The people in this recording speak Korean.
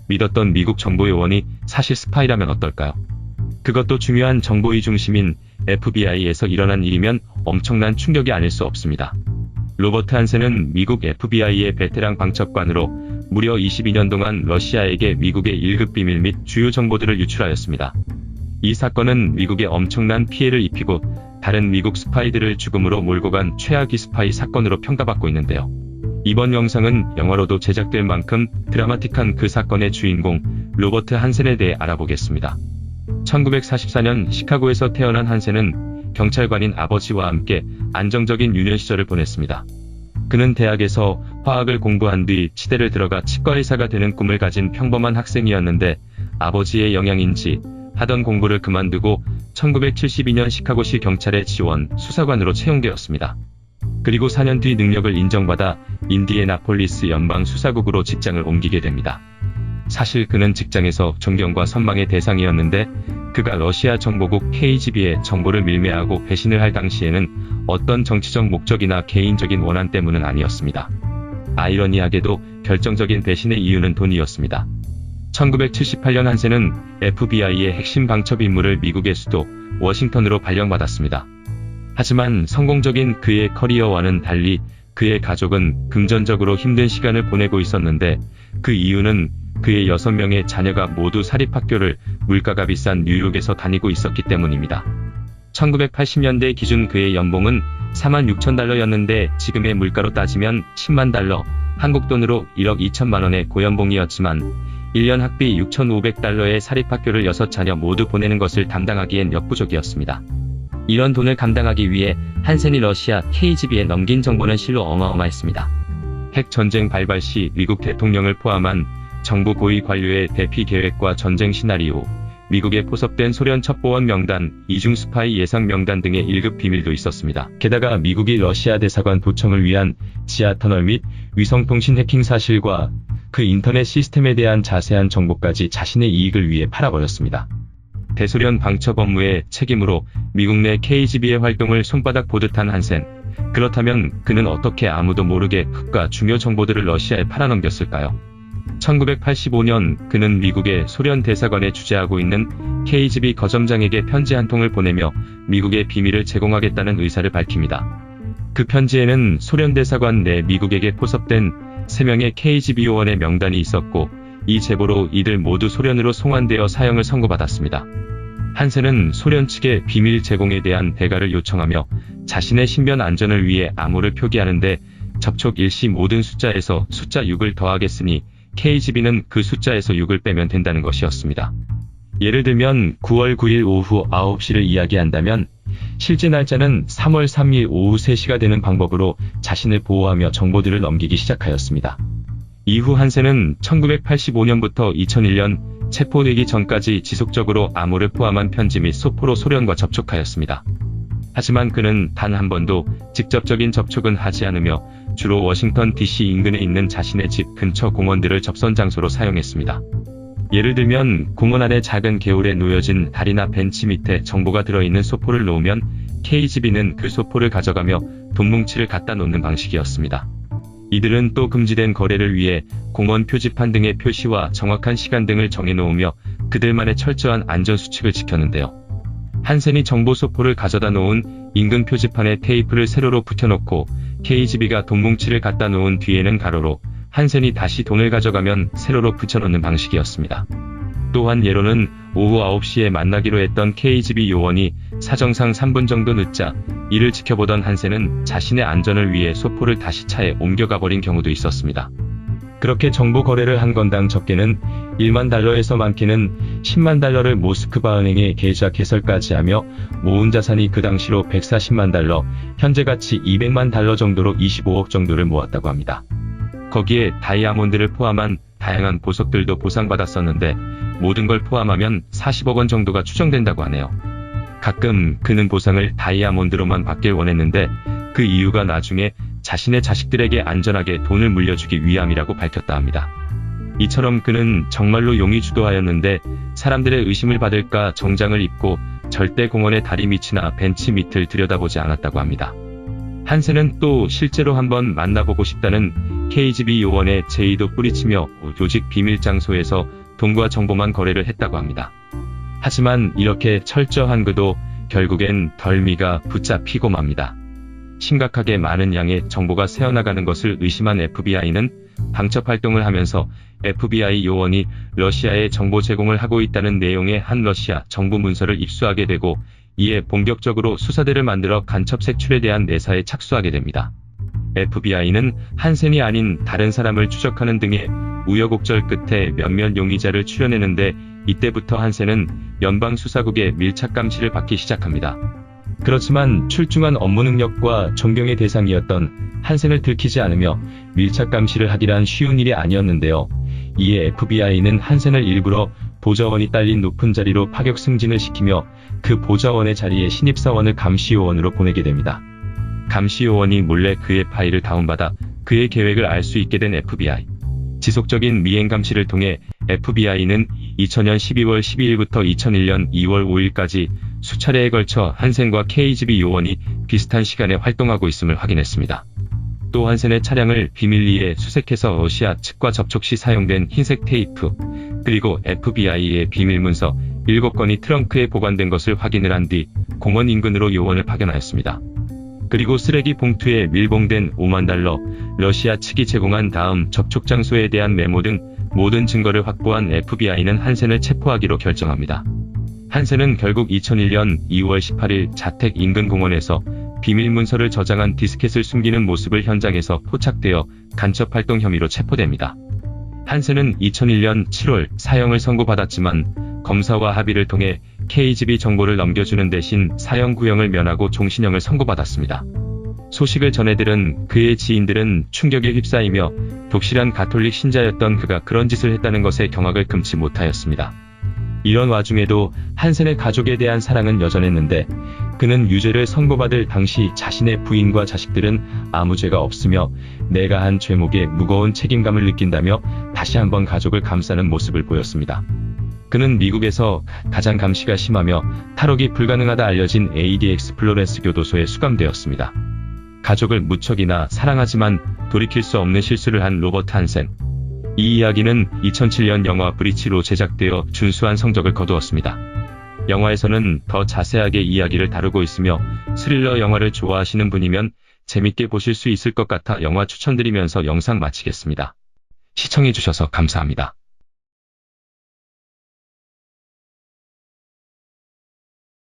믿었던 미국 정보요원이 사실 스파이라면 어떨까요? 그것도 중요한 정보위 중심인 FBI에서 일어난 일이면 엄청난 충격이 아닐 수 없습니다. 로버트 한센은 미국 FBI의 베테랑 방첩관으로 무려 22년 동안 러시아에게 미국의 1급 비밀 및 주요 정보들을 유출하였습니다. 이 사건은 미국에 엄청난 피해를 입히고 다른 미국 스파이들을 죽음으로 몰고 간 최악의 스파이 사건으로 평가받고 있는데요. 이번 영상은 영화로도 제작될 만큼 드라마틱한 그 사건의 주인공 로버트 한센에 대해 알아보겠습니다. 1944년 시카고에서 태어난 한센은 경찰관인 아버지와 함께 안정적인 유년 시절을 보냈습니다. 그는 대학에서 화학을 공부한 뒤 치대를 들어가 치과의사가 되는 꿈을 가진 평범한 학생이었는데 아버지의 영향인지 하던 공부를 그만두고 1972년 시카고시 경찰의 지원 수사관으로 채용되었습니다. 그리고 4년 뒤 능력을 인정받아 인디애나폴리스 연방수사국으로 직장을 옮기게 됩니다. 사실 그는 직장에서 존경과 선망의 대상이었는데 그가 러시아 정보국 KGB에 정보를 밀매하고 배신을 할 당시에는 어떤 정치적 목적이나 개인적인 원한 때문은 아니었습니다. 아이러니하게도 결정적인 배신의 이유는 돈이었습니다. 1978년 한센은 FBI의 핵심 방첩 임무를 미국의 수도 워싱턴으로 발령받았습니다. 하지만 성공적인 그의 커리어와는 달리 그의 가족은 금전적으로 힘든 시간을 보내고 있었는데 그 이유는 그의 6명의 자녀가 모두 사립학교를 물가가 비싼 뉴욕에서 다니고 있었기 때문입니다. 1980년대 기준 그의 연봉은 46,000달러였는데 지금의 물가로 따지면 10만 달러, 한국 돈으로 1억 2천만 원의 고연봉이었지만 1년 학비 6,500달러의 사립학교를 6자녀 모두 보내는 것을 감당하기엔 역부족이었습니다. 이런 돈을 감당하기 위해 한센이 러시아 KGB에 넘긴 정보는 실로 어마어마했습니다. 핵전쟁 발발 시 미국 대통령을 포함한 정부 고위 관료의 대피 계획과 전쟁 시나리오, 미국에 포섭된 소련 첩보원 명단, 이중 스파이 예상 명단 등의 1급 비밀도 있었습니다. 게다가 미국이 러시아 대사관 도청을 위한 지하 터널 및 위성통신 해킹 사실과 그 인터넷 시스템에 대한 자세한 정보까지 자신의 이익을 위해 팔아버렸습니다. 대소련 방첩 업무의 책임으로 미국 내 KGB의 활동을 손바닥 보듯한 한센. 그렇다면 그는 어떻게 아무도 모르게 국가 중요 정보들을 러시아에 팔아넘겼을까요? 1985년 그는 미국의 소련 대사관에 주재하고 있는 KGB 거점장에게 편지 한 통을 보내며 미국의 비밀을 제공하겠다는 의사를 밝힙니다. 그 편지에는 소련 대사관 내 미국에게 포섭된 3명의 KGB 요원의 명단이 있었고 이 제보로 이들 모두 소련으로 송환되어 사형을 선고받았습니다. 한센은 소련 측의 비밀 제공에 대한 대가를 요청하며 자신의 신변 안전을 위해 암호를 표기하는데 접촉 일시 모든 숫자에서 숫자 6을 더하겠으니 KGB는 그 숫자에서 6을 빼면 된다는 것이었습니다. 예를 들면 9월 9일 오후 9시를 이야기한다면 실제 날짜는 3월 3일 오후 3시가 되는 방법으로 자신을 보호하며 정보들을 넘기기 시작하였습니다. 이후 한센은 1985년부터 2001년 체포되기 전까지 지속적으로 암호를 포함한 편지 및 소포로 소련과 접촉하였습니다. 하지만 그는 단 한 번도 직접적인 접촉은 하지 않으며 주로 워싱턴 DC 인근에 있는 자신의 집 근처 공원들을 접선 장소로 사용했습니다. 예를 들면 공원 안에 작은 개울에 놓여진 다리나 벤치 밑에 정보가 들어있는 소포를 놓으면 KGB는 그 소포를 가져가며 돈뭉치를 갖다 놓는 방식이었습니다. 이들은 또 금지된 거래를 위해 공원 표지판 등의 표시와 정확한 시간 등을 정해놓으며 그들만의 철저한 안전수칙을 지켰는데요. 한센이 정보 소포를 가져다 놓은 인근 표지판에 테이프를 세로로 붙여놓고 KGB가 돈뭉치를 갖다 놓은 뒤에는 가로로, 한센이 다시 돈을 가져가면 세로로 붙여놓는 방식이었습니다. 또한 예로는 오후 9시에 만나기로 했던 KGB 요원이 사정상 3분 정도 늦자 이를 지켜보던 한센은 자신의 안전을 위해 소포를 다시 차에 옮겨가 버린 경우도 있었습니다. 그렇게 정보 거래를 한 건당 적게는 1만 달러에서 많게는 10만 달러를 모스크바 은행에 계좌 개설까지 하며 모은 자산이 그 당시로 140만 달러, 현재 가치 200만 달러 정도로 25억 정도를 모았다고 합니다. 거기에 다이아몬드를 포함한 다양한 보석들도 보상받았었는데 모든 걸 포함하면 40억 원 정도가 추정된다고 하네요. 가끔 그는 보상을 다이아몬드로만 받길 원했는데 그 이유가 나중에 자신의 자식들에게 안전하게 돈을 물려주기 위함이라고 밝혔다 합니다. 이처럼 그는 정말로 용의 주도하였는데 사람들의 의심을 받을까 정장을 입고 절대 공원의 다리 밑이나 벤치 밑을 들여다보지 않았다고 합니다. 한센은 또 실제로 한번 만나보고 싶다는 KGB 요원의 제의도 뿌리치며 조직 비밀 장소에서 돈과 정보만 거래를 했다고 합니다. 하지만 이렇게 철저한 그도 결국엔 덜미가 붙잡히고 맙니다. 심각하게 많은 양의 정보가 새어나가는 것을 의심한 FBI는 방첩 활동을 하면서 FBI 요원이 러시아에 정보 제공을 하고 있다는 내용의 한 러시아 정부 문서를 입수하게 되고, 이에 본격적으로 수사대를 만들어 간첩 색출에 대한 내사에 착수하게 됩니다. FBI는 한센이 아닌 다른 사람을 추적하는 등의 우여곡절 끝에 몇몇 용의자를 추려내는데, 이때부터 한센은 연방수사국의 밀착 감시를 받기 시작합니다. 그렇지만 출중한 업무 능력과 존경의 대상이었던 한센을 들키지 않으며 밀착 감시를 하기란 쉬운 일이 아니었는데요. 이에 FBI는 한센을 일부러 보좌원이 딸린 높은 자리로 파격 승진을 시키며 그 보좌원의 자리에 신입사원을 감시요원으로 보내게 됩니다. 감시요원이 몰래 그의 파일을 다운받아 그의 계획을 알 수 있게 된 FBI. 지속적인 미행 감시를 통해 FBI는 2000년 12월 12일부터 2001년 2월 5일까지 수차례에 걸쳐 한센과 KGB 요원이 비슷한 시간에 활동하고 있음을 확인했습니다. 또 한센의 차량을 비밀리에 수색해서 러시아 측과 접촉 시 사용된 흰색 테이프, 그리고 FBI의 비밀문서 7건이 트렁크에 보관된 것을 확인을 한 뒤 공원 인근으로 요원을 파견하였습니다. 그리고 쓰레기 봉투에 밀봉된 $50,000, 러시아 측이 제공한 다음 접촉 장소에 대한 메모 등 모든 증거를 확보한 FBI는 한센을 체포하기로 결정합니다. 한센은 결국 2001년 2월 18일 자택 인근 공원에서 비밀 문서를 저장한 디스켓을 숨기는 모습을 현장에서 포착되어 간첩 활동 혐의로 체포됩니다. 한센은 2001년 7월 사형을 선고받았지만 검사와 합의를 통해 KGB 정보를 넘겨주는 대신 사형 구형을 면하고 종신형을 선고받았습니다. 소식을 전해들은 그의 지인들은 충격에 휩싸이며 독실한 가톨릭 신자였던 그가 그런 짓을 했다는 것에 경악을 금치 못하였습니다. 이런 와중에도 한센의 가족에 대한 사랑은 여전했는데, 그는 유죄를 선고받을 당시 자신의 부인과 자식들은 아무 죄가 없으며 내가 한 죄목에 무거운 책임감을 느낀다며 다시 한번 가족을 감싸는 모습을 보였습니다. 그는 미국에서 가장 감시가 심하며 탈옥이 불가능하다 알려진 ADX 플로렌스 교도소에 수감되었습니다. 가족을 무척이나 사랑하지만 돌이킬 수 없는 실수를 한 로버트 한센. 이 이야기는 2007년 영화 브리치로 제작되어 준수한 성적을 거두었습니다. 영화에서는 더 자세하게 이야기를 다루고 있으며 스릴러 영화를 좋아하시는 분이면 재밌게 보실 수 있을 것 같아 영화 추천드리면서 영상 마치겠습니다. 시청해주셔서 감사합니다.